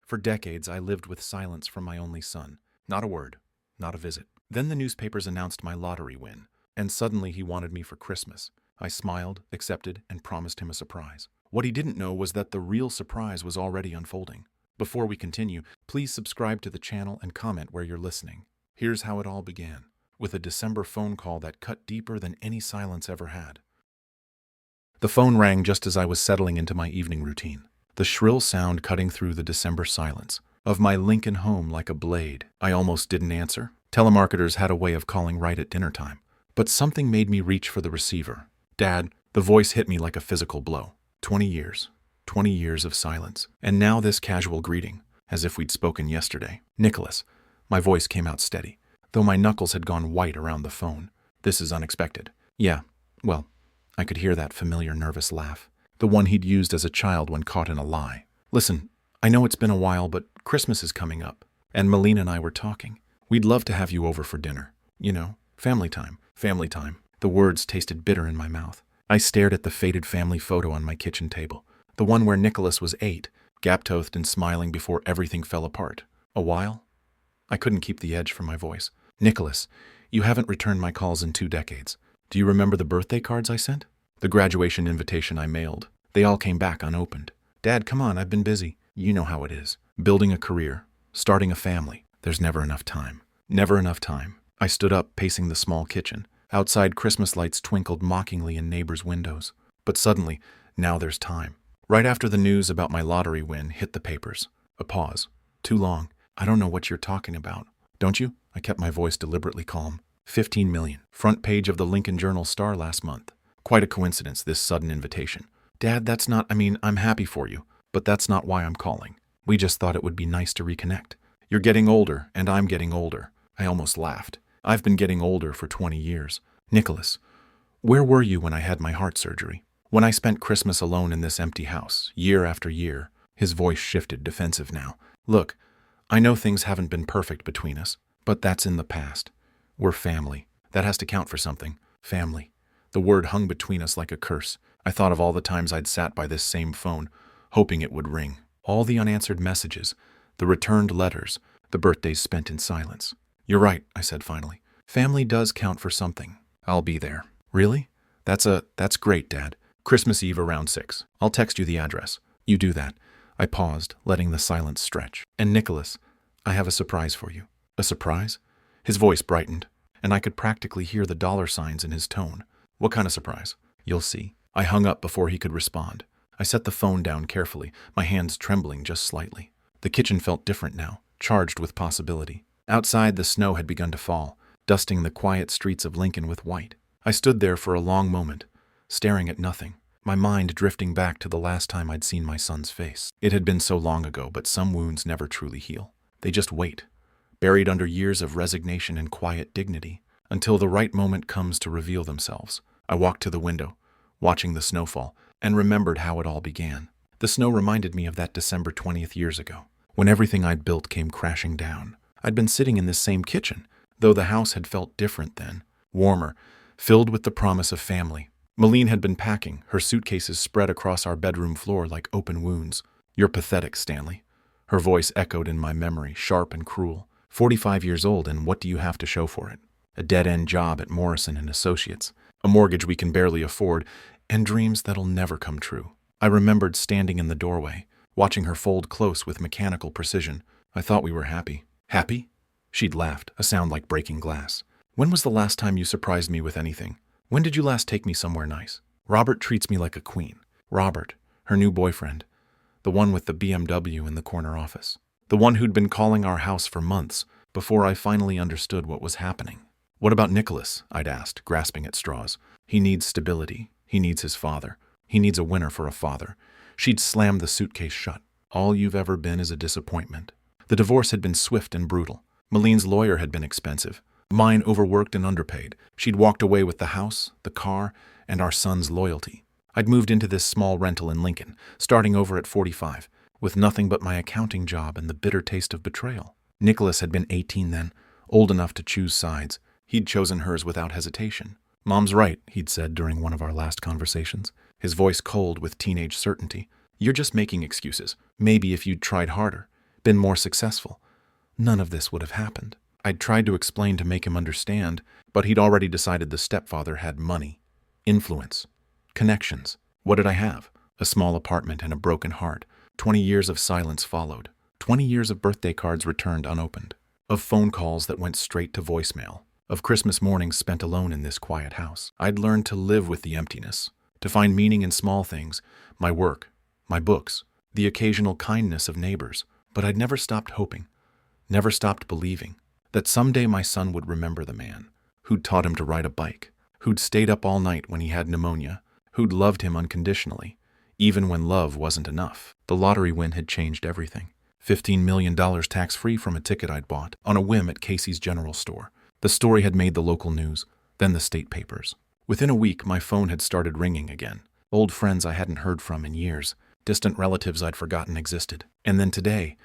For decades, I lived with silence from my only son. Not a word, not a visit. Then the newspapers announced my lottery win, and suddenly he wanted me for Christmas. I smiled, accepted, and promised him a surprise. What he didn't know was that the real surprise was already unfolding. Before we continue, please subscribe to the channel and comment where you're listening. Here's how it all began, with a December phone call that cut deeper than any silence ever had. The phone rang just as I was settling into my evening routine, the shrill sound cutting through the December silence of my Lincoln home like a blade. I almost didn't answer. Telemarketers had a way of calling right at dinner time, but something made me reach for the receiver. Dad, the voice hit me like a physical blow. 20 years of silence, and now this casual greeting, as if we'd spoken yesterday. Nicholas. My voice came out steady, though my knuckles had gone white around the phone. This is unexpected. Yeah, well, I could hear that familiar nervous laugh, the one he'd used as a child when caught in a lie. Listen, I know it's been a while, but Christmas is coming up, and Melina and I were talking. We'd love to have you over for dinner. You know, family time, family time. The words tasted bitter in my mouth. I stared at the faded family photo on my kitchen table, the one where Nicholas was 8, gap-toothed and smiling before everything fell apart. A while? I couldn't keep the edge from my voice. Nicholas, you haven't returned my calls in 2 decades. Do you remember the birthday cards I sent? The graduation invitation I mailed? They all came back unopened. Dad, come on, I've been busy. You know how it is. Building a career, starting a family. There's never enough time. Never enough time. I stood up, pacing the small kitchen. Outside, Christmas lights twinkled mockingly in neighbors' windows. But suddenly, now there's time. Right after the news about my lottery win hit the papers. A pause. Too long. I don't know what you're talking about. Don't you? I kept my voice deliberately calm. 15 million. Front page of the Lincoln Journal-Star last month. Quite a coincidence, this sudden invitation. Dad, I'm happy for you, but that's not why I'm calling. We just thought it would be nice to reconnect. You're getting older, and I'm getting older. I almost laughed. I've been getting older for 20 years. Nicholas, where were you when I had my heart surgery? When I spent Christmas alone in this empty house, year after year? His voice shifted, defensive now. Look, I know things haven't been perfect between us, but that's in the past. We're family. That has to count for something. Family. The word hung between us like a curse. I thought of all the times I'd sat by this same phone, hoping it would ring. All the unanswered messages, the returned letters, the birthdays spent in silence. You're right, I said finally. Family does count for something. I'll be there. Really? That's great, Dad. Christmas Eve around 6. I'll text you the address. You do that. I paused, letting the silence stretch. And Nicholas, I have a surprise for you. A surprise? His voice brightened, and I could practically hear the dollar signs in his tone. What kind of surprise? You'll see. I hung up before he could respond. I set the phone down carefully, my hands trembling just slightly. The kitchen felt different now, charged with possibility. Outside, the snow had begun to fall, dusting the quiet streets of Lincoln with white. I stood there for a long moment, staring at nothing, my mind drifting back to the last time I'd seen my son's face. It had been so long ago, but some wounds never truly heal. They just wait, buried under years of resignation and quiet dignity, until the right moment comes to reveal themselves. I walked to the window, watching the snowfall, and remembered how it all began. The snow reminded me of that December 20th years ago, when everything I'd built came crashing down. I'd been sitting in this same kitchen, though the house had felt different then, warmer, filled with the promise of family. Malene had been packing, her suitcases spread across our bedroom floor like open wounds. You're pathetic, Stanley. Her voice echoed in my memory, sharp and cruel. 45 years old, and what do you have to show for it? A dead-end job at Morrison & Associates, a mortgage we can barely afford, and dreams that'll never come true. I remembered standing in the doorway, watching her fold close with mechanical precision. I thought we were happy. Happy? She'd laughed, a sound like breaking glass. When was the last time you surprised me with anything? When did you last take me somewhere nice? Robert treats me like a queen. Robert, her new boyfriend. The one with the BMW in the corner office. The one who'd been calling our house for months before I finally understood what was happening. What about Nicholas? I'd asked, grasping at straws. He needs stability. He needs his father. He needs a winner for a father. She'd slammed the suitcase shut. All you've ever been is a disappointment. The divorce had been swift and brutal. Malene's lawyer had been expensive. Mine overworked and underpaid. She'd walked away with the house, the car, and our son's loyalty. I'd moved into this small rental in Lincoln, starting over at 45, with nothing but my accounting job and the bitter taste of betrayal. Nicholas had been 18 then, old enough to choose sides. He'd chosen hers without hesitation. Mom's right, he'd said during one of our last conversations, his voice cold with teenage certainty. You're just making excuses. Maybe if you'd tried harder. been more successful, none of this would have happened. I'd tried to explain to make him understand, but he'd already decided the stepfather had money, influence, connections. What did I have? A small apartment and a broken heart. 20 years of silence followed. 20 years of birthday cards returned unopened. Of phone calls that went straight to voicemail. Of Christmas mornings spent alone in this quiet house. I'd learned to live with the emptiness, to find meaning in small things, my work, my books, the occasional kindness of neighbors. But I'd never stopped hoping, never stopped believing that someday my son would remember the man who'd taught him to ride a bike, who'd stayed up all night when he had pneumonia, who'd loved him unconditionally, even when love wasn't enough. The lottery win had changed everything. $15 million tax-free from a ticket I'd bought on a whim at Casey's General Store. The story had made the local news, then the state papers. Within a week, my phone had started ringing again. Old friends I hadn't heard from in years, distant relatives I'd forgotten existed. And then today,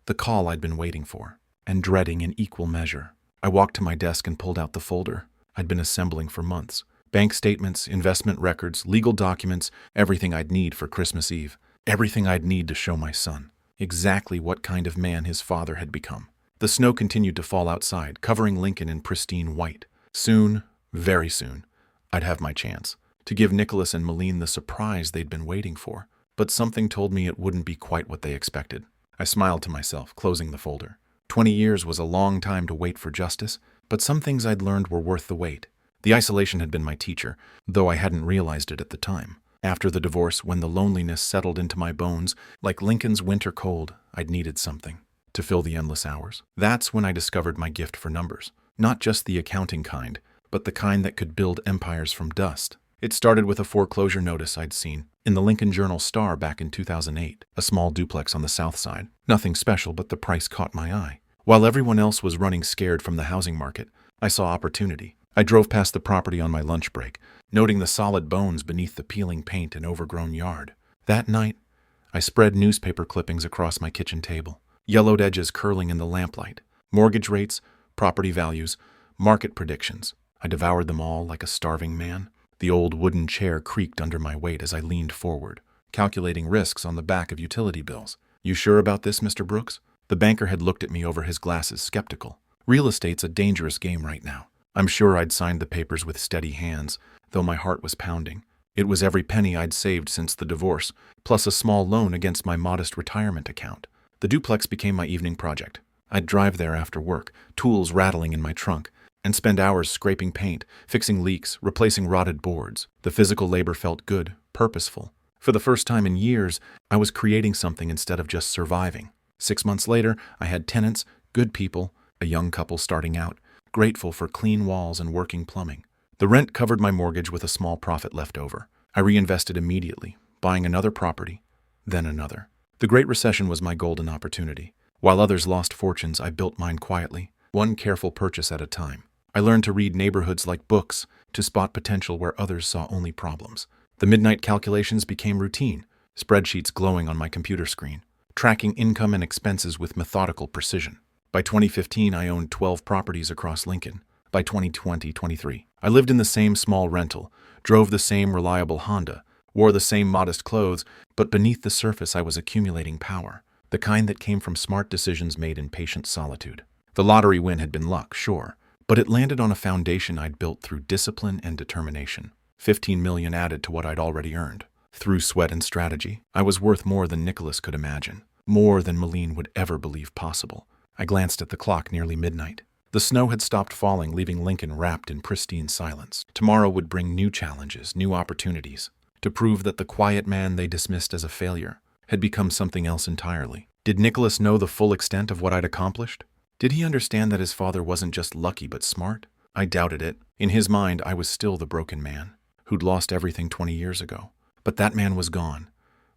the call I'd been waiting for, and dreading in equal measure. I walked to my desk and pulled out the folder I'd been assembling for months. Bank statements, investment records, legal documents, everything I'd need for Christmas Eve. Everything I'd need to show my son exactly what kind of man his father had become. The snow continued to fall outside, covering Lincoln in pristine white. Soon, very soon, I'd have my chance to give Nicholas and Malene the surprise they'd been waiting for. But something told me it wouldn't be quite what they expected. I smiled to myself, closing the folder. 20 years was a long time to wait for justice, but some things I'd learned were worth the wait. The isolation had been my teacher, though I hadn't realized it at the time. After the divorce, when the loneliness settled into my bones, like Lincoln's winter cold, I'd needed something to fill the endless hours. That's when I discovered my gift for numbers. Not just the accounting kind, but the kind that could build empires from dust. It started with a foreclosure notice I'd seen in the Lincoln Journal-Star back in 2008, a small duplex on the south side. Nothing special, but the price caught my eye. While everyone else was running scared from the housing market, I saw opportunity. I drove past the property on my lunch break, noting the solid bones beneath the peeling paint and overgrown yard. That night, I spread newspaper clippings across my kitchen table, yellowed edges curling in the lamplight. Mortgage rates, property values, market predictions. I devoured them all like a starving man. The old wooden chair creaked under my weight as I leaned forward, calculating risks on the back of utility bills. "You sure about this, Mr. Brooks?" The banker had looked at me over his glasses, skeptical. "Real estate's a dangerous game right now." I'm sure I'd signed the papers with steady hands, though my heart was pounding. It was every penny I'd saved since the divorce, plus a small loan against my modest retirement account. The duplex became my evening project. I'd drive there after work, tools rattling in my trunk, and spend hours scraping paint, fixing leaks, replacing rotted boards. The physical labor felt good, purposeful. For the first time in years, I was creating something instead of just surviving. 6 months later, I had tenants, good people, a young couple starting out, grateful for clean walls and working plumbing. The rent covered my mortgage with a small profit left over. I reinvested immediately, buying another property, then another. The Great Recession was my golden opportunity. While others lost fortunes, I built mine quietly, one careful purchase at a time. I learned to read neighborhoods like books, to spot potential where others saw only problems. The midnight calculations became routine, spreadsheets glowing on my computer screen, tracking income and expenses with methodical precision. By 2015, I owned 12 properties across Lincoln. By 2023, I lived in the same small rental, drove the same reliable Honda, wore the same modest clothes, but beneath the surface I was accumulating power, the kind that came from smart decisions made in patient solitude. The lottery win had been luck, sure, but it landed on a foundation I'd built through discipline and determination. 15 million added to what I'd already earned. Through sweat and strategy, I was worth more than Nicholas could imagine, more than Malene would ever believe possible. I glanced at the clock, nearly midnight. The snow had stopped falling, leaving Lincoln wrapped in pristine silence. Tomorrow would bring new challenges, new opportunities, to prove that the quiet man they dismissed as a failure had become something else entirely. Did Nicholas know the full extent of what I'd accomplished? Did he understand that his father wasn't just lucky but smart? I doubted it. In his mind, I was still the broken man who'd lost everything 20 years ago. But that man was gone,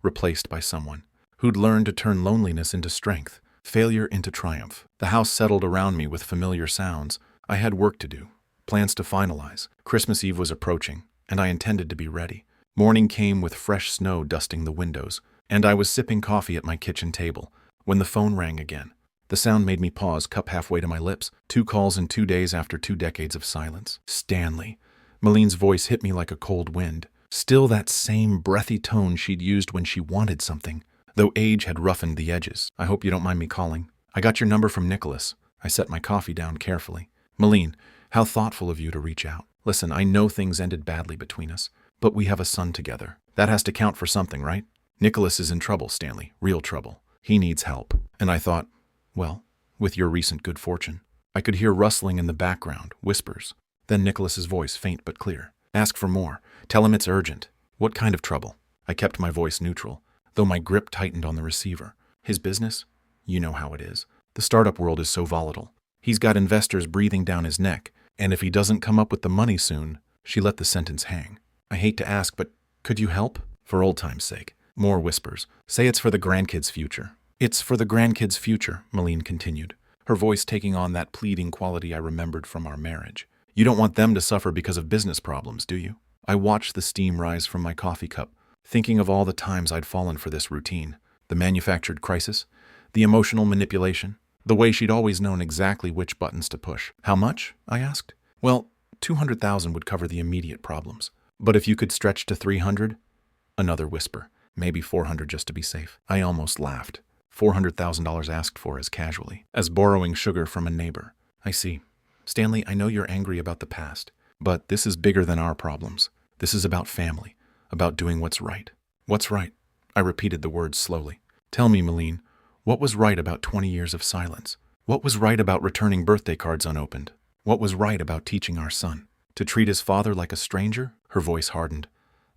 replaced by someone who'd learned to turn loneliness into strength, failure into triumph. The house settled around me with familiar sounds. I had work to do, plans to finalize. Christmas Eve was approaching, and I intended to be ready. Morning came with fresh snow dusting the windows, and I was sipping coffee at my kitchen table when the phone rang again. The sound made me pause, cup halfway to my lips. 2 calls in 2 days after 2 decades of silence. Stanley. Malene's voice hit me like a cold wind. Still that same breathy tone she'd used when she wanted something. though age had roughened the edges. I hope you don't mind me calling. I got your number from Nicholas. I set my coffee down carefully. Malene, how thoughtful of you to reach out. Listen, I know things ended badly between us, but we have a son together. That has to count for something, right? Nicholas is in trouble, Stanley. Real trouble. He needs help. And I thought, well, with your recent good fortune. I could hear rustling in the background, whispers. Then Nicholas's voice, faint but clear. Ask for more. Tell him it's urgent. What kind of trouble? I kept my voice neutral, though my grip tightened on the receiver. His business? You know how it is. The startup world is so volatile. He's got investors breathing down his neck, and if he doesn't come up with the money soon, she let the sentence hang. I hate to ask, but could you help? For old time's sake. More whispers. Say it's for the grandkids' future. It's for the grandkids' future, Malene continued, her voice taking on that pleading quality I remembered from our marriage. You don't want them to suffer because of business problems, do you? I watched the steam rise from my coffee cup, thinking of all the times I'd fallen for this routine. The manufactured crisis, the emotional manipulation, the way she'd always known exactly which buttons to push. How much? I asked. Well, 200,000 would cover the immediate problems. But if you could stretch to 300? Another whisper. Maybe 400 just to be safe. I almost laughed. $400,000 asked for as casually, as borrowing sugar from a neighbor. I see. Stanley, I know you're angry about the past, but this is bigger than our problems. This is about family, about doing what's right. What's right? I repeated the words slowly. Tell me, Malene, what was right about 20 years of silence? What was right about returning birthday cards unopened? What was right about teaching our son to treat his father like a stranger? Her voice hardened.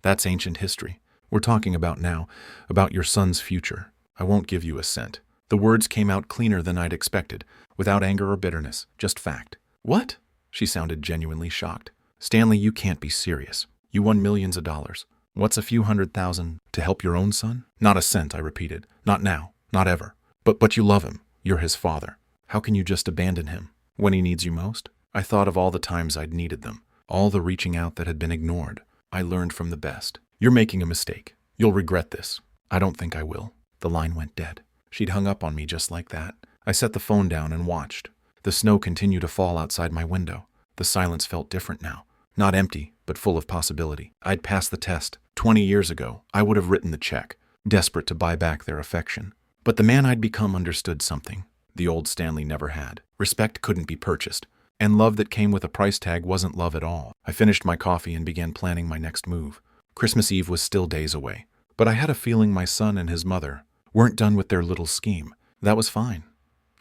That's ancient history. We're talking about now, about your son's future. I won't give you a cent. The words came out cleaner than I'd expected, without anger or bitterness, just fact. What? She sounded genuinely shocked. Stanley, you can't be serious. You won millions of dollars. What's a few $100,000 to help your own son? Not a cent, I repeated. Not now. Not ever. But you love him. You're his father. How can you just abandon him when he needs you most? I thought of all the times I'd needed them, all the reaching out that had been ignored. I learned from the best. You're making a mistake. You'll regret this. I don't think I will. The line went dead. She'd hung up on me just like that. I set the phone down and watched. The snow continued to fall outside my window. The silence felt different now. Not empty, but full of possibility. I'd passed the test. 20 years ago, I would have written the check, desperate to buy back their affection. But the man I'd become understood something the old Stanley never had. Respect couldn't be purchased, and love that came with a price tag wasn't love at all. I finished my coffee and began planning my next move. Christmas Eve was still days away, but I had a feeling my son and his mother weren't done with their little scheme. That was fine.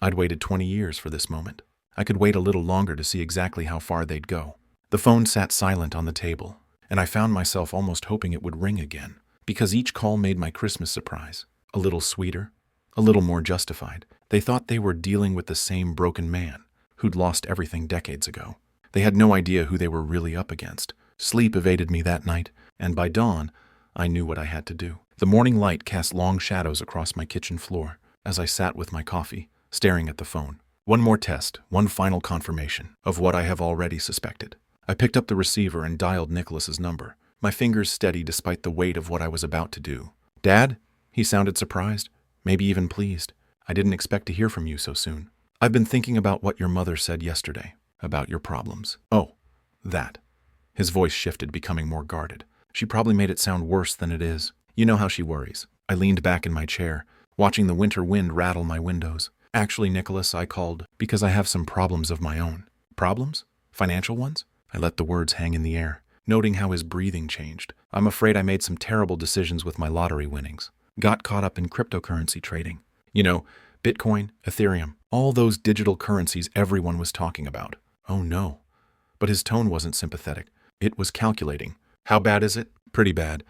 I'd waited 20 years for this moment. I could wait a little longer to see exactly how far they'd go. The phone sat silent on the table, and I found myself almost hoping it would ring again, because each call made my Christmas surprise a little sweeter, a little more justified. They thought they were dealing with the same broken man who'd lost everything decades ago. They had no idea who they were really up against. Sleep evaded me that night, and by dawn, I knew what I had to do. The morning light cast long shadows across my kitchen floor as I sat with my coffee, staring at the phone. One more test, one final confirmation of what I have already suspected. I picked up the receiver and dialed Nicholas's number, my fingers steady despite the weight of what I was about to do. Dad? He sounded surprised, maybe even pleased. I didn't expect to hear from you so soon. I've been thinking about what your mother said yesterday, about your problems. Oh, that. His voice shifted, becoming more guarded. She probably made it sound worse than it is. You know how she worries. I leaned back in my chair, watching the winter wind rattle my windows. Actually, Nicholas, I called because I have some problems of my own. Problems? Financial ones? I let the words hang in the air, noting how his breathing changed. I'm afraid I made some terrible decisions with my lottery winnings. Got caught up in cryptocurrency trading. You know, Bitcoin, Ethereum, all those digital currencies everyone was talking about. Oh no. But his tone wasn't sympathetic. It was calculating. How bad is it? Pretty bad.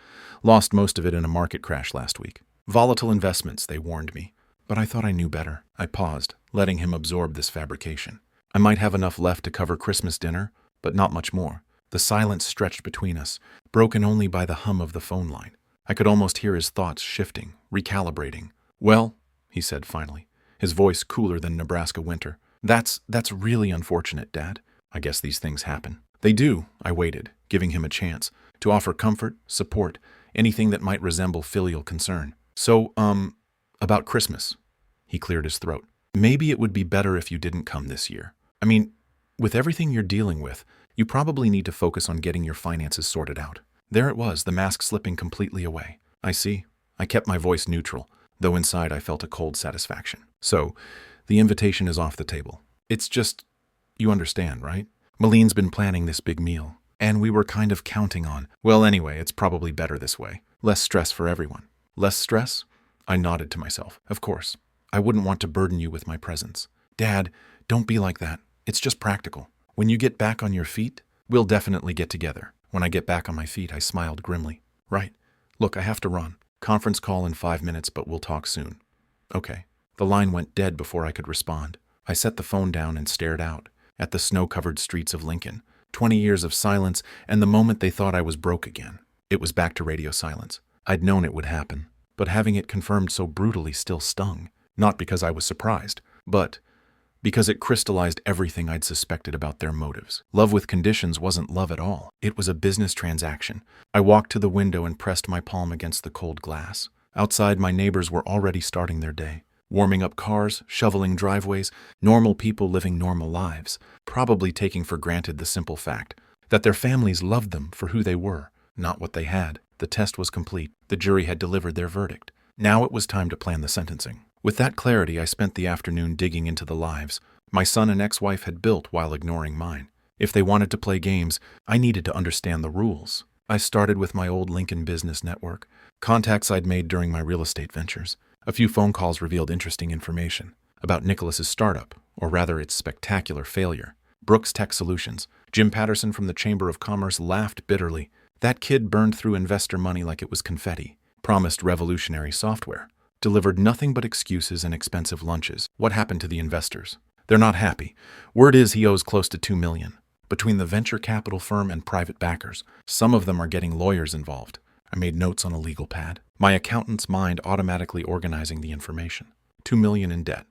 Lost most of it in a market crash last week. Volatile investments, they warned me. But I thought I knew better. I paused, letting him absorb this fabrication. I might have enough left to cover Christmas dinner, but not much more. The silence stretched between us, broken only by the hum of the phone line. I could almost hear his thoughts shifting, recalibrating. Well, he said finally, his voice cooler than Nebraska winter. That's really unfortunate, Dad. I guess these things happen. They do, I waited, giving him a chance to offer comfort, support, anything that might resemble filial concern. So, about Christmas. He cleared his throat. Maybe it would be better if you didn't come this year. I mean, with everything you're dealing with, you probably need to focus on getting your finances sorted out. There it was, the mask slipping completely away. I see. I kept my voice neutral, though inside I felt a cold satisfaction. So, the invitation is off the table. It's just, you understand, right? Malene's been planning this big meal, and we were kind of counting on, well, anyway, it's probably better this way. Less stress for everyone. Less stress? I nodded to myself. Of course. I wouldn't want to burden you with my presence. Dad, don't be like that. It's just practical. When you get back on your feet, we'll definitely get together. When I get back on my feet, I smiled grimly. Right. Look, I have to run. Conference call in 5 minutes, but we'll talk soon. Okay. The line went dead before I could respond. I set the phone down and stared out at the snow-covered streets of Lincoln. 20 years of silence, and the moment they thought I was broke again, it was back to radio silence. I'd known it would happen, but having it confirmed so brutally still stung. Not because I was surprised, but because it crystallized everything I'd suspected about their motives. Love with conditions wasn't love at all. It was a business transaction. I walked to the window and pressed my palm against the cold glass. Outside, my neighbors were already starting their day. Warming up cars, shoveling driveways, normal people living normal lives, probably taking for granted the simple fact that their families loved them for who they were, not what they had. The test was complete. The jury had delivered their verdict. Now it was time to plan the sentencing. With that clarity, I spent the afternoon digging into the lives my son and ex-wife had built while ignoring mine. If they wanted to play games, I needed to understand the rules. I started with my old Lincoln business network, contacts I'd made during my real estate ventures. A few phone calls revealed interesting information about Nicholas's startup, or rather its spectacular failure. Brooks Tech Solutions. Jim Patterson from the Chamber of Commerce laughed bitterly. That kid burned through investor money like it was confetti, promised revolutionary software, delivered nothing but excuses and expensive lunches. What happened to the investors? They're not happy. Word is he owes close to $2 million. Between the venture capital firm and private backers, some of them are getting lawyers involved. I made notes on a legal pad, my accountant's mind automatically organizing the information. $2 million in debt.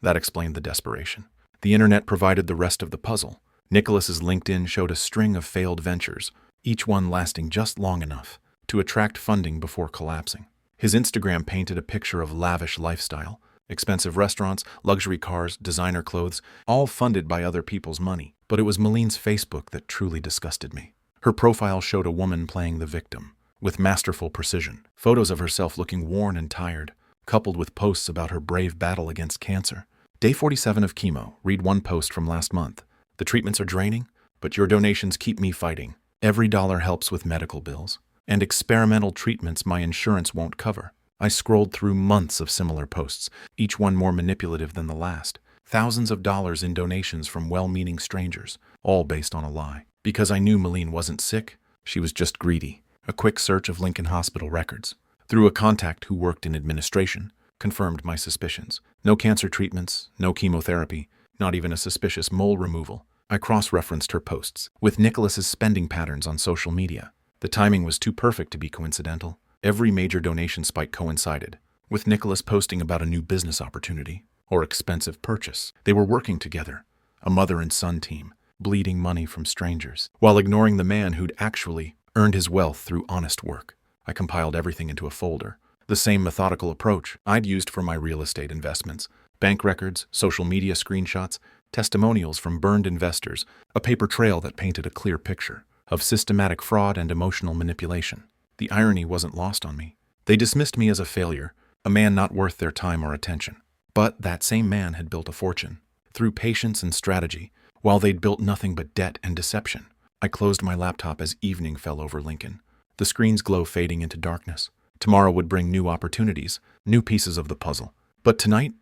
That explained the desperation. The internet provided the rest of the puzzle. Nicholas's LinkedIn showed a string of failed ventures, each one lasting just long enough to attract funding before collapsing. His Instagram painted a picture of lavish lifestyle, expensive restaurants, luxury cars, designer clothes, all funded by other people's money. But it was Malene's Facebook that truly disgusted me. Her profile showed a woman playing the victim, with masterful precision. Photos of herself looking worn and tired, coupled with posts about her brave battle against cancer. Day 47 of chemo. Read one post from last month. The treatments are draining, but your donations keep me fighting. Every dollar helps with medical bills and experimental treatments my insurance won't cover. I scrolled through months of similar posts, each one more manipulative than the last. Thousands of dollars in donations from well-meaning strangers, all based on a lie. Because I knew Malene wasn't sick, she was just greedy. A quick search of Lincoln Hospital records, through a contact who worked in administration, confirmed my suspicions. No cancer treatments, no chemotherapy, not even a suspicious mole removal. I cross-referenced her posts with Nicholas's spending patterns on social media. The timing was too perfect to be coincidental. Every major donation spike coincided with Nicholas posting about a new business opportunity or expensive purchase. They were working together, a mother and son team, bleeding money from strangers, while ignoring the man who'd actually earned his wealth through honest work. I compiled everything into a folder, the same methodical approach I'd used for my real estate investments. Bank records, social media screenshots, testimonials from burned investors, a paper trail that painted a clear picture of systematic fraud and emotional manipulation. The irony wasn't lost on me. They dismissed me as a failure, a man not worth their time or attention. But that same man had built a fortune, through patience and strategy, while they'd built nothing but debt and deception. I closed my laptop as evening fell over Lincoln, the screen's glow fading into darkness. Tomorrow would bring new opportunities, new pieces of the puzzle. But tonight,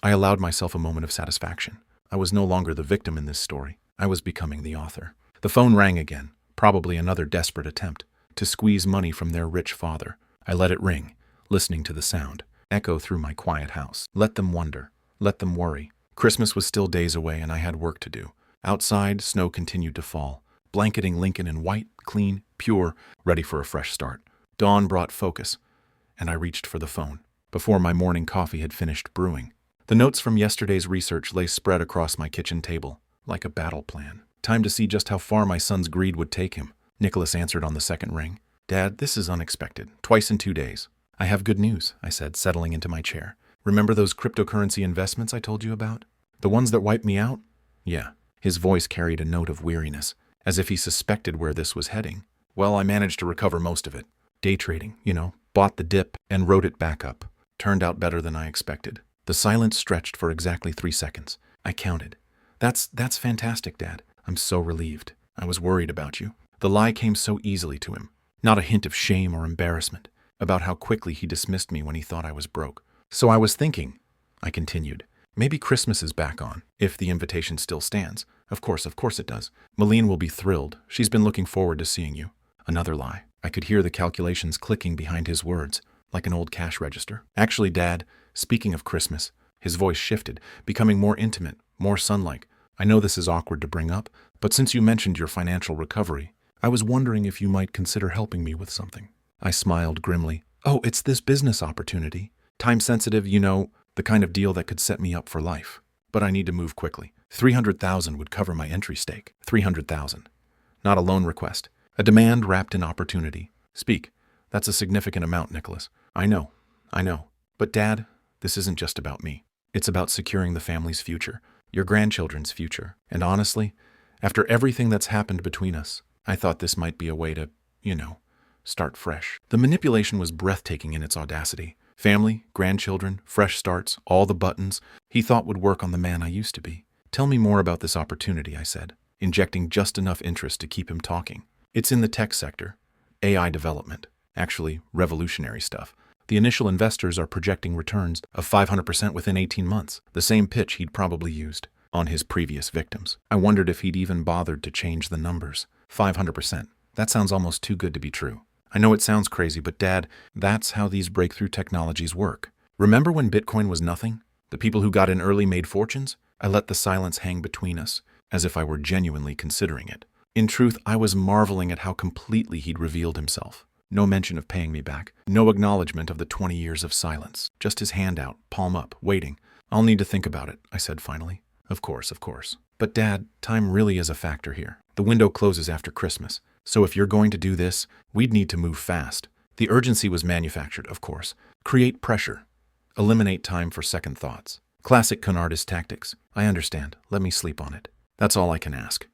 I allowed myself a moment of satisfaction. I was no longer the victim in this story. I was becoming the author. The phone rang again, probably another desperate attempt to squeeze money from their rich father. I let it ring, listening to the sound echo through my quiet house. Let them wonder. Let them worry. Christmas was still days away, and I had work to do. Outside, snow continued to fall, blanketing Lincoln in white, clean, pure, ready for a fresh start. Dawn brought focus, and I reached for the phone before my morning coffee had finished brewing. The notes from yesterday's research lay spread across my kitchen table, like a battle plan. Time to see just how far my son's greed would take him. Nicholas answered on the second ring. Dad, this is unexpected. Twice in 2 days. I have good news, I said, settling into my chair. Remember those cryptocurrency investments I told you about? The ones that wiped me out? Yeah. His voice carried a note of weariness, as if he suspected where this was heading. Well, I managed to recover most of it. Day trading, bought the dip and rode it back up. Turned out better than I expected. The silence stretched for exactly 3 seconds. I counted. That's fantastic, Dad. I'm so relieved. I was worried about you. The lie came so easily to him. Not a hint of shame or embarrassment about how quickly he dismissed me when he thought I was broke. So I was thinking, I continued, maybe Christmas is back on, if the invitation still stands. Of course it does. Malene will be thrilled. She's been looking forward to seeing you. Another lie. I could hear the calculations clicking behind his words, like an old cash register. Actually, Dad, speaking of Christmas, his voice shifted, becoming more intimate, more son-like. I know this is awkward to bring up, but since you mentioned your financial recovery, I was wondering if you might consider helping me with something. I smiled grimly. Oh, it's this business opportunity. Time-sensitive, you know, the kind of deal that could set me up for life. But I need to move quickly. $300,000 would cover my entry stake. $300,000. Not a loan request. A demand wrapped in opportunity. Speak. That's a significant amount, Nicholas. I know. But Dad, this isn't just about me. It's about securing the family's future, your grandchildren's future. And honestly, after everything that's happened between us, I thought this might be a way to, start fresh. The manipulation was breathtaking in its audacity. Family, grandchildren, fresh starts, all the buttons he thought would work on the man I used to be. Tell me more about this opportunity, I said, injecting just enough interest to keep him talking. It's in the tech sector. AI development. Actually, revolutionary stuff. The initial investors are projecting returns of 500% within 18 months, the same pitch he'd probably used on his previous victims. I wondered if he'd even bothered to change the numbers. 500%. That sounds almost too good to be true. I know it sounds crazy, but Dad, that's how these breakthrough technologies work. Remember when Bitcoin was nothing? The people who got in early made fortunes? I let the silence hang between us, as if I were genuinely considering it. In truth, I was marveling at how completely he'd revealed himself. No mention of paying me back. No acknowledgement of the 20 years of silence. Just his hand out, palm up, waiting. I'll need to think about it, I said finally. Of course. But Dad, time really is a factor here. The window closes after Christmas. So if you're going to do this, we'd need to move fast. The urgency was manufactured, of course. Create pressure. Eliminate time for second thoughts. Classic con artist tactics. I understand. Let me sleep on it. That's all I can ask.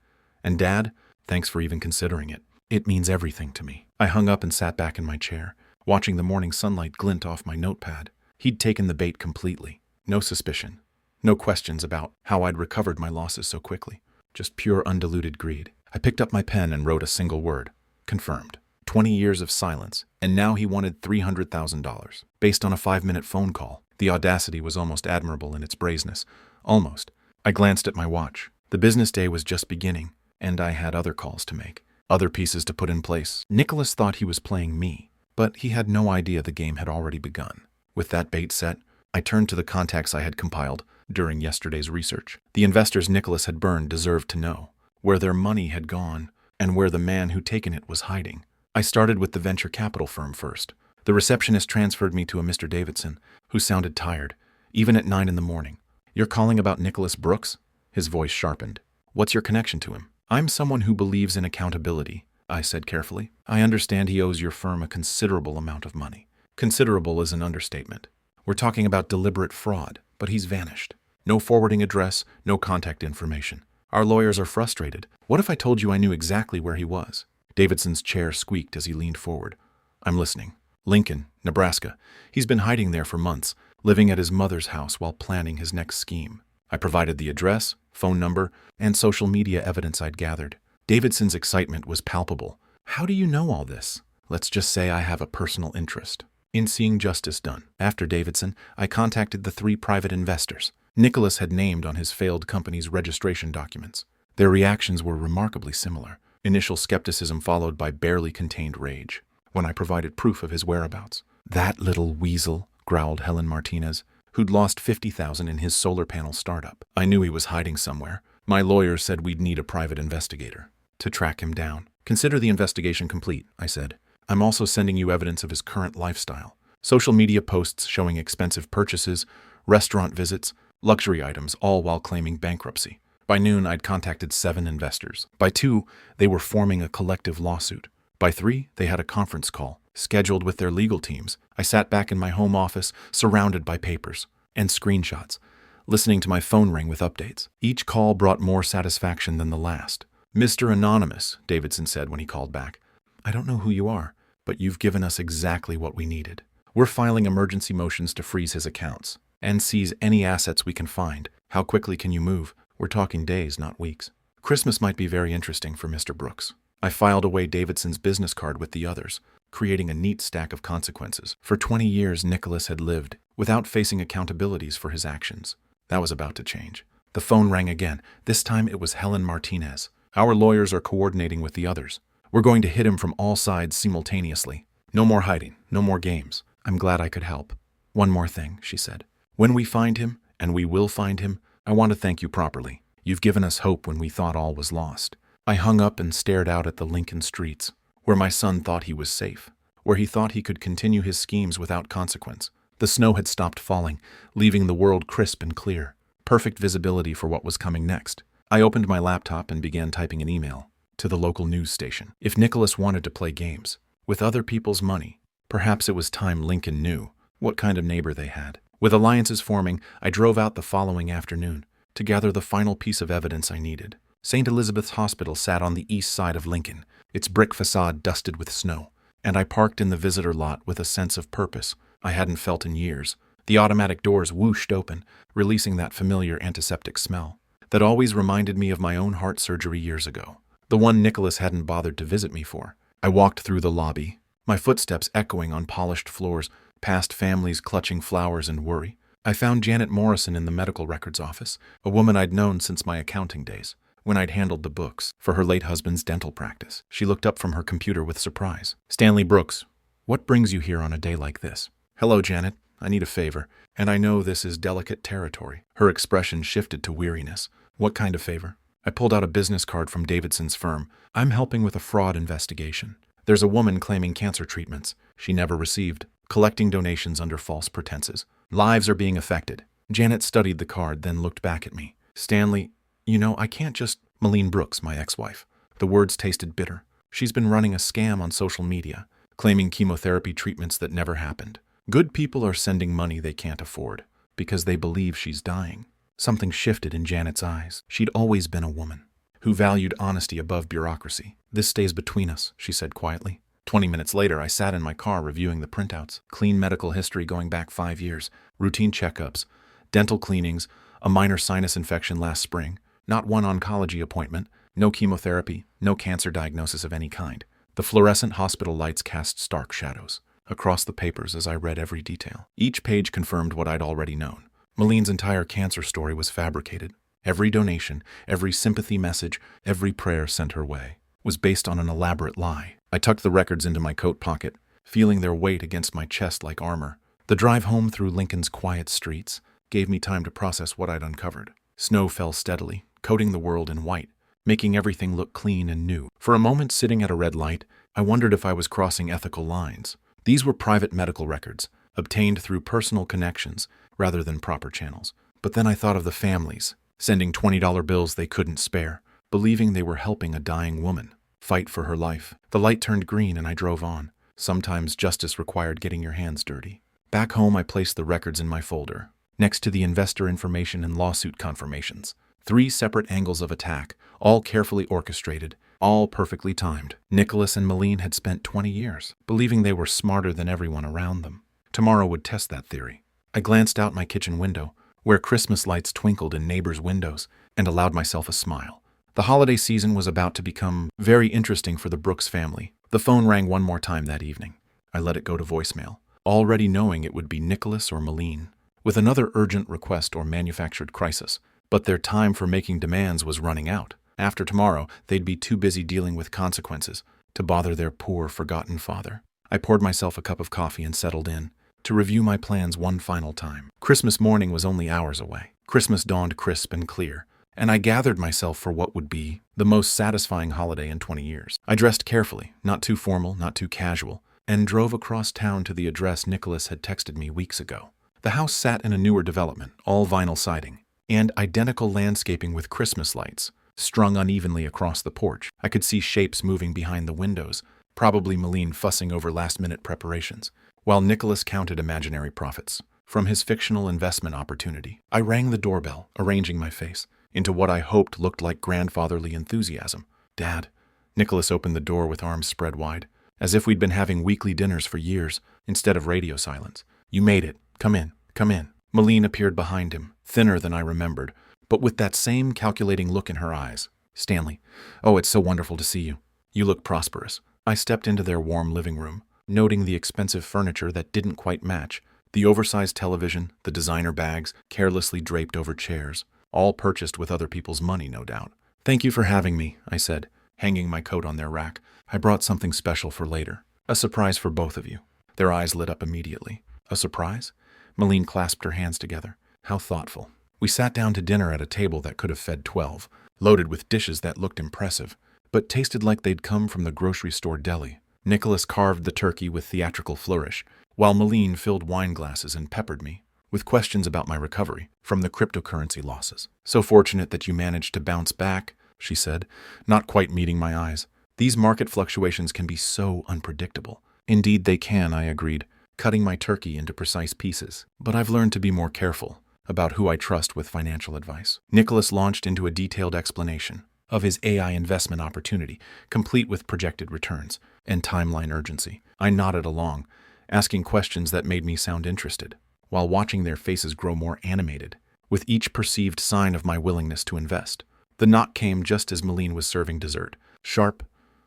And Dad, thanks for even considering it. It means everything to me. I hung up and sat back in my chair, watching the morning sunlight glint off my notepad. He'd taken the bait completely. No suspicion. No questions about how I'd recovered my losses so quickly. Just pure undiluted greed. I picked up my pen and wrote a single word. Confirmed. 20 years of silence, and now he wanted $300,000. Based on a 5-minute phone call. The audacity was almost admirable in its brazenness. Almost. I glanced at my watch. The business day was just beginning, and I had other calls to make. Other pieces to put in place. Nicholas thought he was playing me, but he had no idea the game had already begun. With that bait set, I turned to the contacts I had compiled during yesterday's research. The investors Nicholas had burned deserved to know where their money had gone and where the man who'd taken it was hiding. I started with the venture capital firm first. The receptionist transferred me to a Mr. Davidson, who sounded tired, even at 9 a.m. You're calling about Nicholas Brooks? His voice sharpened. What's your connection to him? I'm someone who believes in accountability, I said carefully. I understand he owes your firm a considerable amount of money. Considerable is an understatement. We're talking about deliberate fraud, but he's vanished. No forwarding address, no contact information. Our lawyers are frustrated. What if I told you I knew exactly where he was? Davidson's chair squeaked as he leaned forward. I'm listening. Lincoln, Nebraska. He's been hiding there for months, living at his mother's house while planning his next scheme. I provided the address, phone number, and social media evidence I'd gathered. Davidson's excitement was palpable. How do you know all this? Let's just say I have a personal interest in seeing justice done. After Davidson, I contacted the 3 private investors Nicholas had named on his failed company's registration documents. Their reactions were remarkably similar. Initial skepticism followed by barely contained rage when I provided proof of his whereabouts. That little weasel, growled Helen Martinez, who'd lost $50,000 in his solar panel startup. I knew he was hiding somewhere. My lawyer said we'd need a private investigator to track him down. Consider the investigation complete, I said. I'm also sending you evidence of his current lifestyle. Social media posts showing expensive purchases, restaurant visits, luxury items, all while claiming bankruptcy. By noon, I'd contacted 7 investors. By 2, they were forming a collective lawsuit. By 3, they had a conference call, scheduled with their legal teams. I sat back in my home office, surrounded by papers and screenshots, listening to my phone ring with updates. Each call brought more satisfaction than the last. Mr. Anonymous, Davidson said when he called back. I don't know who you are, but you've given us exactly what we needed. We're filing emergency motions to freeze his accounts and seize any assets we can find. How quickly can you move? We're talking days, not weeks. Christmas might be very interesting for Mr. Brooks. I filed away Davidson's business card with the others, creating a neat stack of consequences. For 20 years, Nicholas had lived without facing accountabilities for his actions. That was about to change. The phone rang again. This time it was Helen Martinez. Our lawyers are coordinating with the others. We're going to hit him from all sides simultaneously. No more hiding, no more games. I'm glad I could help. One more thing, she said. When we find him, and we will find him, I want to thank you properly. You've given us hope when we thought all was lost. I hung up and stared out at the Lincoln streets, where my son thought he was safe, where he thought he could continue his schemes without consequence. The snow had stopped falling, leaving the world crisp and clear. Perfect visibility for what was coming next. I opened my laptop and began typing an email to the local news station. If Nicholas wanted to play games with other people's money, perhaps it was time Lincoln knew what kind of neighbor they had. With alliances forming, I drove out the following afternoon to gather the final piece of evidence I needed. St. Elizabeth's Hospital sat on the east side of Lincoln, its brick facade dusted with snow, and I parked in the visitor lot with a sense of purpose I hadn't felt in years. The automatic doors whooshed open, releasing that familiar antiseptic smell that always reminded me of my own heart surgery years ago, the one Nicholas hadn't bothered to visit me for. I walked through the lobby, my footsteps echoing on polished floors, past families clutching flowers and worry. I found Janet Morrison in the medical records office, a woman I'd known since my accounting days, when I'd handled the books for her late husband's dental practice. She looked up from her computer with surprise. Stanley Brooks, what brings you here on a day like this? Hello, Janet. I need a favor, and I know this is delicate territory. Her expression shifted to weariness. What kind of favor? I pulled out a business card from Davidson's firm. I'm helping with a fraud investigation. There's a woman claiming cancer treatments she never received, collecting donations under false pretenses. Lives are being affected. Janet studied the card, then looked back at me. Stanley, you know, I can't just... Malene Brooks, my ex-wife. The words tasted bitter. She's been running a scam on social media, claiming chemotherapy treatments that never happened. Good people are sending money they can't afford because they believe she's dying. Something shifted in Janet's eyes. She'd always been a woman who valued honesty above bureaucracy. This stays between us, she said quietly. 20 minutes later, I sat in my car reviewing the printouts. Clean medical history going back 5 years, routine checkups, dental cleanings, a minor sinus infection last spring, not one oncology appointment, no chemotherapy, no cancer diagnosis of any kind. The fluorescent hospital lights cast stark shadows across the papers as I read every detail. Each page confirmed what I'd already known. Malene's entire cancer story was fabricated. Every donation, every sympathy message, every prayer sent her way was based on an elaborate lie. I tucked the records into my coat pocket, feeling their weight against my chest like armor. The drive home through Lincoln's quiet streets gave me time to process what I'd uncovered. Snow fell steadily, coating the world in white, making everything look clean and new. For a moment, sitting at a red light, I wondered if I was crossing ethical lines. These were private medical records, obtained through personal connections rather than proper channels. But then I thought of the families, sending $20 bills they couldn't spare, believing they were helping a dying woman fight for her life. The light turned green and I drove on. Sometimes justice required getting your hands dirty. Back home, I placed the records in my folder, next to the investor information and lawsuit confirmations. 3 separate angles of attack, all carefully orchestrated, all perfectly timed. Nicholas and Malene had spent 20 years, believing they were smarter than everyone around them. Tomorrow would test that theory. I glanced out my kitchen window, where Christmas lights twinkled in neighbors' windows, and allowed myself a smile. The holiday season was about to become very interesting for the Brooks family. The phone rang one more time that evening. I let it go to voicemail, already knowing it would be Nicholas or Malene, with another urgent request or manufactured crisis. But their time for making demands was running out. After tomorrow, they'd be too busy dealing with consequences to bother their poor, forgotten father. I poured myself a cup of coffee and settled in to review my plans one final time. Christmas morning was only hours away. Christmas dawned crisp and clear, and I gathered myself for what would be the most satisfying holiday in 20 years. I dressed carefully, not too formal, not too casual, and drove across town to the address Nicholas had texted me weeks ago. The house sat in a newer development, all vinyl siding, and identical landscaping with Christmas lights strung unevenly across the porch. I could see shapes moving behind the windows, probably Malene fussing over last-minute preparations, while Nicholas counted imaginary profits from his fictional investment opportunity. I rang the doorbell, arranging my face into what I hoped looked like grandfatherly enthusiasm. Dad. Nicholas opened the door with arms spread wide, as if we'd been having weekly dinners for years instead of radio silence. "You made it. Come in, come in." Malene appeared behind him, thinner than I remembered, but with that same calculating look in her eyes. "Stanley, oh, it's so wonderful to see you. You look prosperous." I stepped into their warm living room, noting the expensive furniture that didn't quite match, the oversized television, the designer bags carelessly draped over chairs, all purchased with other people's money, no doubt. "Thank you for having me," I said, hanging my coat on their rack. "I brought something special for later. A surprise for both of you." Their eyes lit up immediately. "A surprise?" Malene clasped her hands together. "How thoughtful." We sat down to dinner at a table that could have fed 12, loaded with dishes that looked impressive, but tasted like they'd come from the grocery store deli. Nicholas carved the turkey with theatrical flourish, while Malene filled wine glasses and peppered me with questions about my recovery from the cryptocurrency losses. "So fortunate that you managed to bounce back," she said, not quite meeting my eyes. "These market fluctuations can be so unpredictable." "Indeed they can," I agreed, cutting my turkey into precise pieces. "But I've learned to be more careful about who I trust with financial advice." Nicholas launched into a detailed explanation of his AI investment opportunity, complete with projected returns and timeline urgency. I nodded along, asking questions that made me sound interested, while watching their faces grow more animated with each perceived sign of my willingness to invest. The knock came just as Malene was serving dessert. Sharp,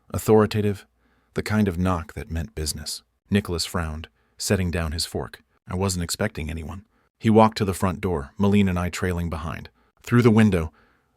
authoritative, the kind of knock that meant business. Nicholas frowned, setting down his fork. I wasn't expecting anyone. He walked to the front door, Malene and I trailing behind. Through the window,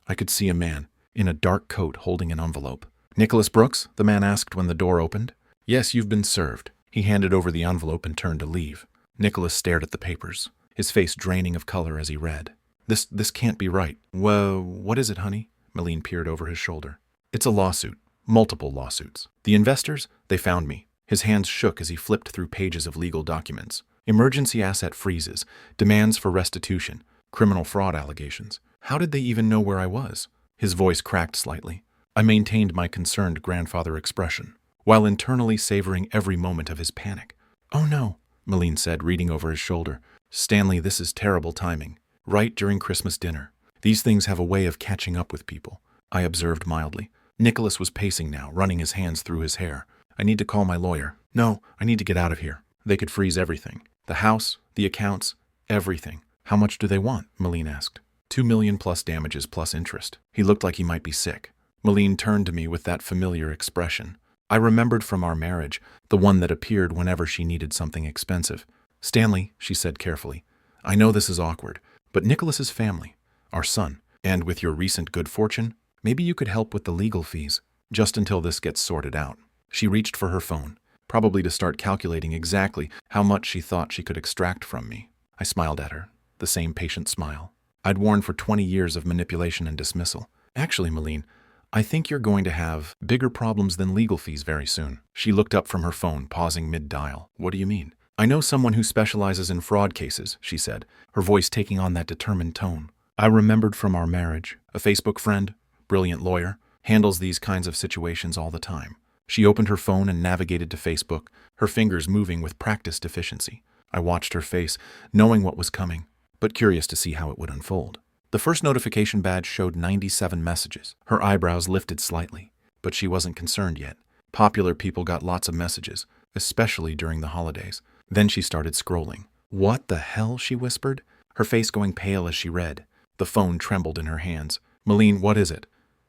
I could see a man in a dark coat holding an envelope. "Nicholas Brooks?" the man asked when the door opened. "Yes, you've been served." He handed over the envelope and turned to leave. Nicholas stared at the papers, his face draining of color as he read. This can't be right." "Well, what is it, honey?" Malene peered over his shoulder. "It's a lawsuit. Multiple lawsuits. The investors, they found me." His hands shook as he flipped through pages of legal documents. Emergency asset freezes, demands for restitution, criminal fraud allegations. How did they even know where I was? His voice cracked slightly. I maintained my concerned grandfather expression, while internally savoring every moment of his panic. "Oh no," Malene said, reading over his shoulder. "Stanley, this is terrible timing. Right during Christmas dinner. These things have a way of catching up with people," I observed mildly. Nicholas was pacing now, running his hands through his hair. "I need to call my lawyer. No, I need to get out of here. They could freeze everything. The house, the accounts, everything." "How much do they want?" Malene asked. $2 million plus damages plus interest." He looked like he might be sick. Malene turned to me with that familiar expression I remembered from our marriage, the one that appeared whenever she needed something expensive. "Stanley," she said carefully, "I know this is awkward, but Nicholas's family, our son, and with your recent good fortune, maybe you could help with the legal fees, just until this gets sorted out." She reached for her phone, probably to start calculating exactly how much she thought she could extract from me. I smiled at her, the same patient smile I'd worn for 20 years of manipulation and dismissal. "Actually, Malene, I think you're going to have bigger problems than legal fees very soon." She looked up from her phone, pausing mid-dial. "What do you mean?" "I know someone who specializes in fraud cases," she said, her voice taking on that determined tone. "I remembered from our marriage. A Facebook friend, brilliant lawyer, handles these kinds of situations all the time." She opened her phone and navigated to Facebook, her fingers moving with practiced efficiency. I watched her face, knowing what was coming, but curious to see how it would unfold. The first notification badge showed 97 messages. Her eyebrows lifted slightly, but she wasn't concerned yet. Popular people got lots of messages, especially during the holidays. Then she started scrolling. "What the hell?" she whispered, her face going pale as she read. The phone trembled in her hands. "Malene, what is it?"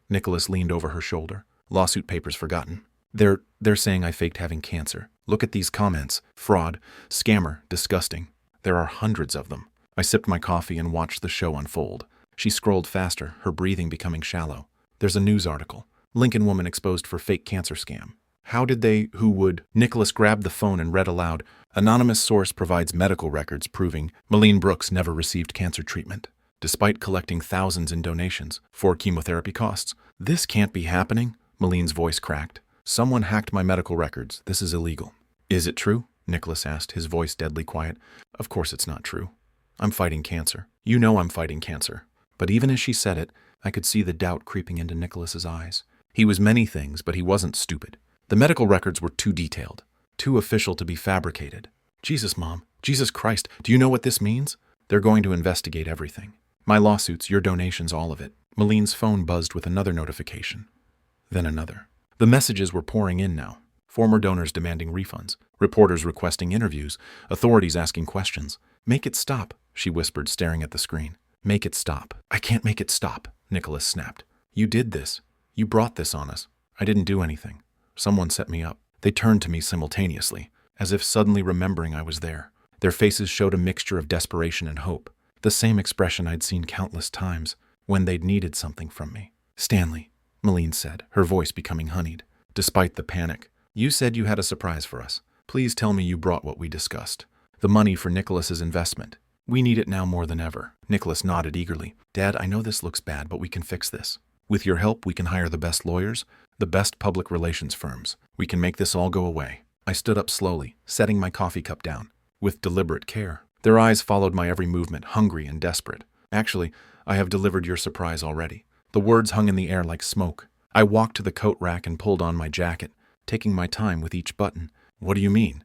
Nicholas leaned over her shoulder. "Lawsuit papers forgotten. They're saying I faked having cancer. Look at these comments. Fraud, scammer, disgusting. There are hundreds of them." I sipped my coffee and watched the show unfold. She scrolled faster, her breathing becoming shallow. "There's a news article. Lincoln woman exposed for fake cancer scam. How did they, who would?" Nicholas grabbed the phone and read aloud. "Anonymous source provides medical records proving Malene Brooks never received cancer treatment, despite collecting thousands in donations for chemotherapy costs." "This can't be happening," Malene's voice cracked. "Someone hacked my medical records. This is illegal." "Is it true?" Nicholas asked, his voice deadly quiet. "Of course it's not true. I'm fighting cancer. You know I'm fighting cancer." But even as she said it, I could see the doubt creeping into Nicholas's eyes. He was many things, but he wasn't stupid. The medical records were too detailed, too official to be fabricated. "Jesus, Mom. Jesus Christ. Do you know what this means? They're going to investigate everything. My lawsuits, your donations, all of it." Malene's phone buzzed with another notification. Then another. The messages were pouring in now. Former donors demanding refunds, reporters requesting interviews, authorities asking questions. "Make it stop," she whispered, staring at the screen. "Make it stop." "I can't make it stop," Nicholas snapped. "You did this. You brought this on us." "I didn't do anything. Someone set me up." They turned to me simultaneously, as if suddenly remembering I was there. Their faces showed a mixture of desperation and hope, the same expression I'd seen countless times when they'd needed something from me. "Stanley," Malene said, her voice becoming honeyed. Despite the panic, "You said you had a surprise for us. Please tell me you brought what we discussed. The money for Nicholas's investment. We need it now more than ever." Nicholas nodded eagerly. "Dad, I know this looks bad, but we can fix this. With your help, we can hire the best lawyers, the best public relations firms. We can make this all go away." I stood up slowly, setting my coffee cup down, with deliberate care. Their eyes followed my every movement, hungry and desperate. "Actually, I have delivered your surprise already." The words hung in the air like smoke. I walked to the coat rack and pulled on my jacket, taking my time with each button. "What do you mean?"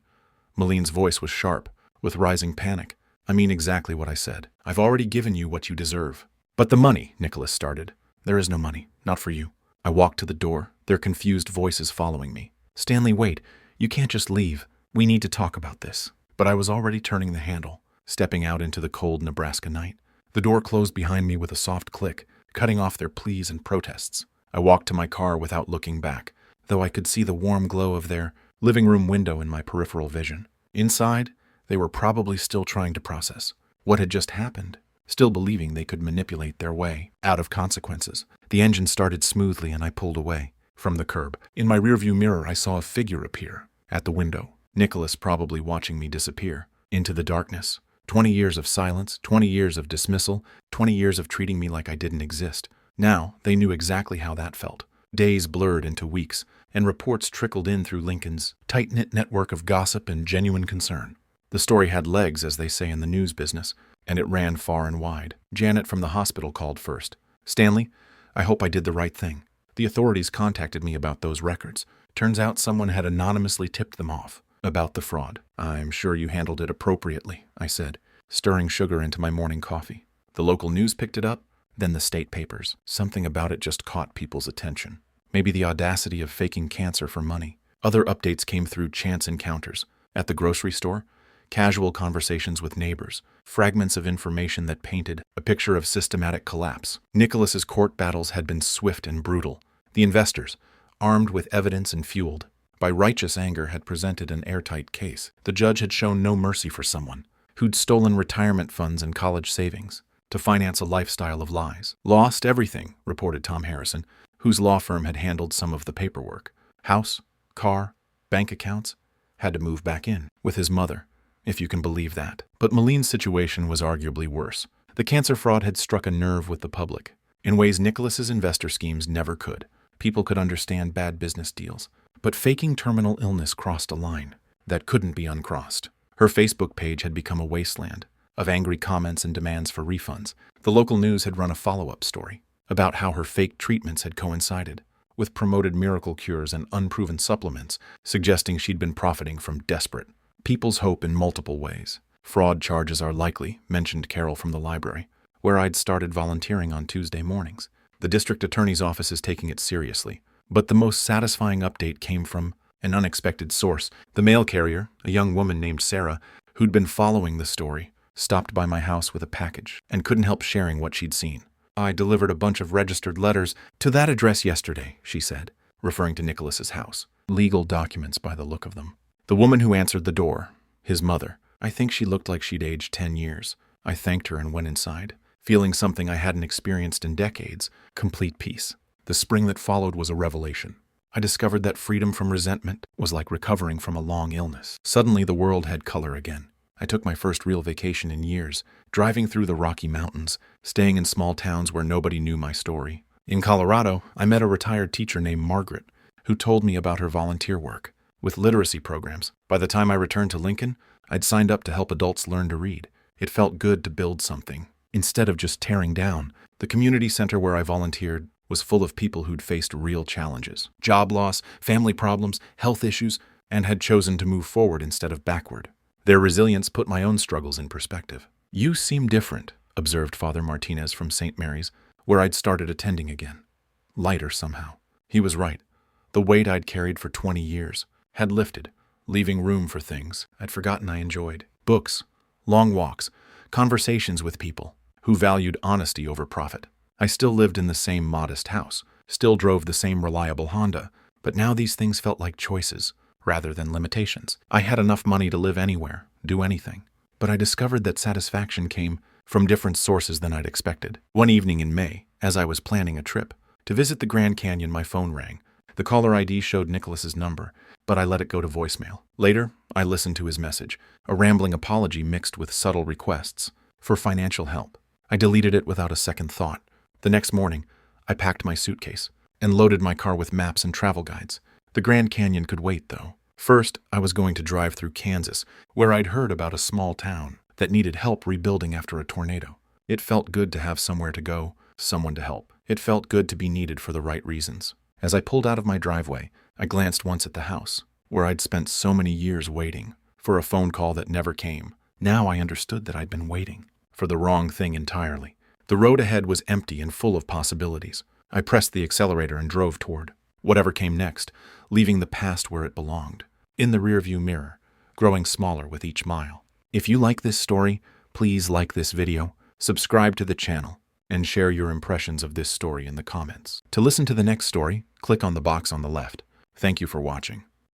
Malene's voice was sharp, with rising panic. "I mean exactly what I said. I've already given you what you deserve." "But the money," Nicholas started. "There is no money. Not for you." I walked to the door, their confused voices following me. "Stanley, wait. You can't just leave. We need to talk about this." But I was already turning the handle, stepping out into the cold Nebraska night. The door closed behind me with a soft click, cutting off their pleas and protests. I walked to my car without looking back, though I could see the warm glow of their living room window in my peripheral vision. Inside, they were probably still trying to process what had just happened, still believing they could manipulate their way out of consequences. The engine started smoothly and I pulled away from the curb. In my rearview mirror, I saw a figure appear at the window. Nicholas probably watching me disappear into the darkness. 20 years of silence, 20 years of dismissal, 20 years of treating me like I didn't exist. Now, they knew exactly how that felt. Days blurred into weeks, and reports trickled in through Lincoln's tight-knit network of gossip and genuine concern. The story had legs, as they say in the news business, and it ran far and wide. Janet from the hospital called first. "Stanley, I hope I did the right thing. The authorities contacted me about those records. Turns out someone had anonymously tipped them off about the fraud." "I'm sure you handled it appropriately," I said, stirring sugar into my morning coffee. "The local news picked it up, then the state papers. Something about it just caught people's attention. Maybe the audacity of faking cancer for money." Other updates came through chance encounters. At the grocery store, casual conversations with neighbors, fragments of information that painted a picture of systematic collapse. Nicholas's court battles had been swift and brutal. The investors, armed with evidence and fueled by righteous anger, had presented an airtight case. The judge had shown no mercy for someone who'd stolen retirement funds and college savings to finance a lifestyle of lies. "Lost everything," reported Tom Harrison, whose law firm had handled some of the paperwork. "House, car, bank accounts. Had to move back in with his mother, if you can believe that." But Malene's situation was arguably worse. The cancer fraud had struck a nerve with the public, in ways Nicholas's investor schemes never could. People could understand bad business deals, but faking terminal illness crossed a line that couldn't be uncrossed. Her Facebook page had become a wasteland of angry comments and demands for refunds. The local news had run a follow-up story about how her fake treatments had coincided with promoted miracle cures and unproven supplements, suggesting she'd been profiting from desperate people's hope in multiple ways. "Fraud charges are likely," mentioned Carol from the library, where I'd started volunteering on Tuesday mornings. "The district attorney's office is taking it seriously." But the most satisfying update came from an unexpected source. The mail carrier, a young woman named Sarah, who'd been following the story, stopped by my house with a package and couldn't help sharing what she'd seen. "I delivered a bunch of registered letters to that address yesterday," she said, referring to Nicholas's house. "Legal documents by the look of them." The woman who answered the door, his mother, I think she looked like she'd aged 10 years. I thanked her and went inside, feeling something I hadn't experienced in decades: complete peace. The spring that followed was a revelation. I discovered that freedom from resentment was like recovering from a long illness. Suddenly the world had color again. I took my first real vacation in years, driving through the Rocky Mountains, staying in small towns where nobody knew my story. In Colorado, I met a retired teacher named Margaret, who told me about her volunteer work with literacy programs. By the time I returned to Lincoln, I'd signed up to help adults learn to read. It felt good to build something, instead of just tearing down. The community center where I volunteered was full of people who'd faced real challenges: job loss, family problems, health issues, and had chosen to move forward instead of backward. Their resilience put my own struggles in perspective. "You seem different," observed Father Martinez from St. Mary's, where I'd started attending again. Lighter somehow. He was right. The weight I'd carried for 20 years had lifted, leaving room for things I'd forgotten I enjoyed. Books, long walks, conversations with people who valued honesty over profit. I still lived in the same modest house, still drove the same reliable Honda, but now these things felt like choices rather than limitations. I had enough money to live anywhere, do anything, but I discovered that satisfaction came from different sources than I'd expected. One evening in May, as I was planning a trip to visit the Grand Canyon, my phone rang. The caller ID showed Nicholas's number, but I let it go to voicemail. Later, I listened to his message, a rambling apology mixed with subtle requests for financial help. I deleted it without a second thought. The next morning, I packed my suitcase and loaded my car with maps and travel guides. The Grand Canyon could wait, though. First, I was going to drive through Kansas, where I'd heard about a small town that needed help rebuilding after a tornado. It felt good to have somewhere to go, someone to help. It felt good to be needed for the right reasons. As I pulled out of my driveway, I glanced once at the house, where I'd spent so many years waiting for a phone call that never came. Now I understood that I'd been waiting for the wrong thing entirely. The road ahead was empty and full of possibilities. I pressed the accelerator and drove toward whatever came next, leaving the past where it belonged, in the rearview mirror, growing smaller with each mile. If you like this story, please like this video, subscribe to the channel, and share your impressions of this story in the comments. To listen to the next story, click on the box on the left. Thank you for watching.